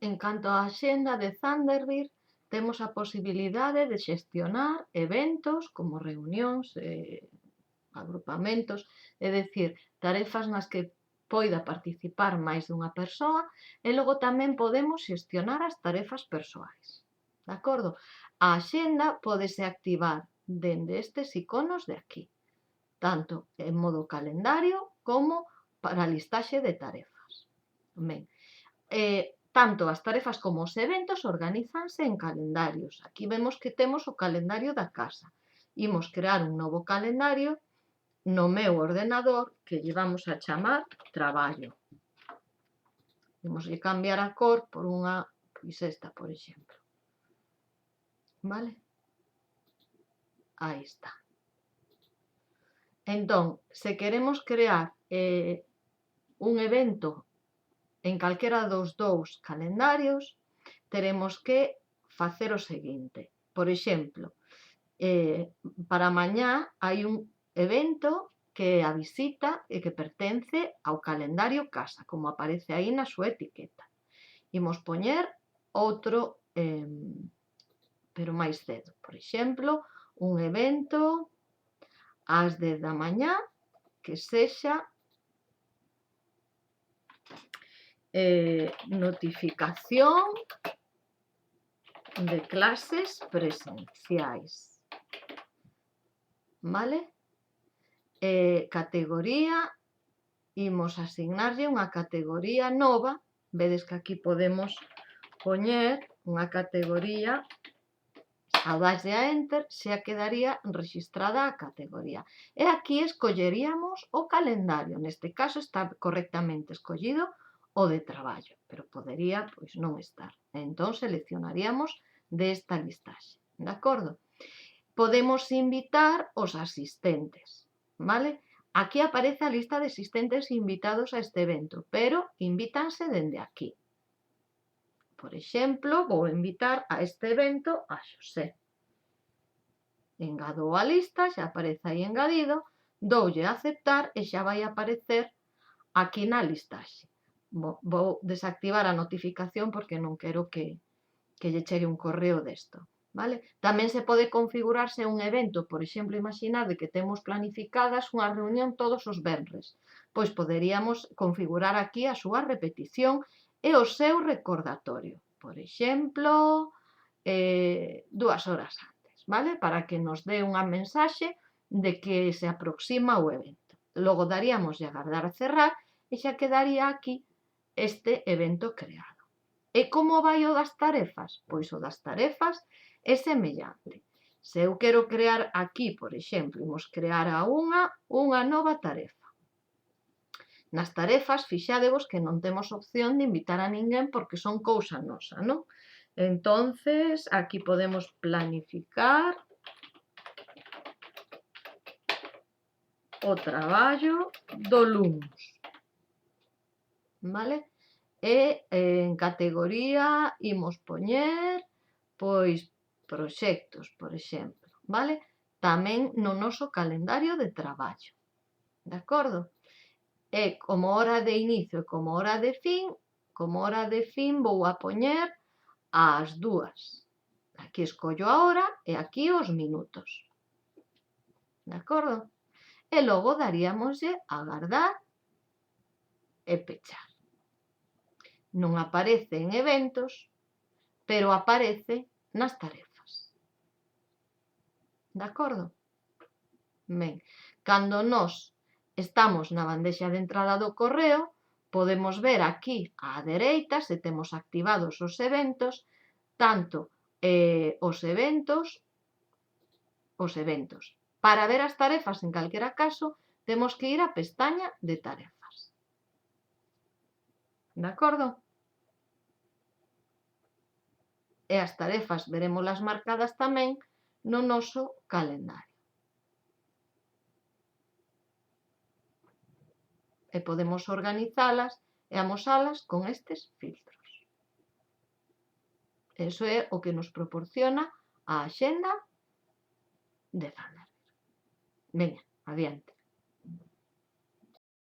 En canto á axenda de Thunderbird, temos a posibilidade de xestionar eventos como reunións, agrupamentos, é dicir, tarefas nas que poida participar máis dunha persoa e logo tamén podemos xestionar as tarefas persoais. De acordo? A axenda pódese activar dende estes iconos de aquí, tanto en modo calendario como para a listaxe de tarefas. Ben, tanto as tarefas como os eventos organízanse en calendarios. Aquí vemos que temos o calendario da casa. Imos crear un novo calendario no meu ordenador que lle vamos a chamar traballo. Imos cambiar a cor por unha, pois esta, por exemplo. Vale? Aí está. Entón, se queremos crear un evento en calquera dos dous calendarios, teremos que facer o seguinte. Por exemplo, para mañá hai un evento que é a visita e que pertence ao calendario casa, como aparece aí na súa etiqueta. Imos poñer outro, pero máis cedo. Por exemplo, un evento ás 10 da mañá que sexa notificación de clases presenciais. Vale? Categoría, imos asignarlle unha categoría nova. Vedes que aquí podemos poñer unha categoría, ao darlle a Enter xa quedaría rexistrada a categoría. E aquí escolleríamos o calendario. Neste caso está correctamente escollido o de traballo, pero podería pois non estar. Entón seleccionaríamos desta listaxe. De acordo? Podemos invitar os asistentes, vale? Aquí aparece a lista de asistentes invitados a este evento, pero invítanse dende aquí. Por exemplo, vou invitar a este evento a Xosé. Engado a lista, xa aparece aí engadido, doulle a aceptar e xa vai aparecer aquí na listaxe. Vou desactivar a notificación porque non quero que lle chegue un correo desto. Vale? Tamén se pode configurarse un evento, por exemplo, imaginade que temos planificadas unha reunión todos os venres. Pois poderíamos configurar aquí a súa repetición e o seu recordatorio. Por exemplo, 2 horas antes, vale? Para que nos dé unha mensaxe de que se aproxima o evento. Logo daríamos a agardar a cerrar e xa quedaría aquí este evento creado. E como vai o das tarefas? Pois o das tarefas é semellante. Se eu quero crear aquí, por exemplo, imos crear a unha nova tarefa. Nas tarefas, fixádevos que non temos opción de invitar a ninguén porque son cousa nosa, non? Entonces, aquí podemos planificar o traballo do luns. Vale? E en categoría imos poñer, pois, proxectos, por exemplo, vale? Tamén no noso calendario de traballo, de acordo? E como hora de inicio e como hora de fin vou a poñer ás 2. Aquí escollo a hora e aquí os minutos, de acordo? E logo daríamoslle a agardar e pechar. Non aparece en eventos, pero aparece nas tarefas. De acordo? Ben, cando nós estamos na bandexa de entrada do correo, podemos ver aquí á dereita, se temos activados os eventos, tanto os eventos. Para ver as tarefas, en calquera caso, temos que ir á pestaña de tarefas. De acordo? E as tarefas verémolas marcadas tamén no noso calendario. E podemos organizalas e amosalas con estes filtros. Eso é o que nos proporciona a axenda de Thunderbird. Veña, adiante.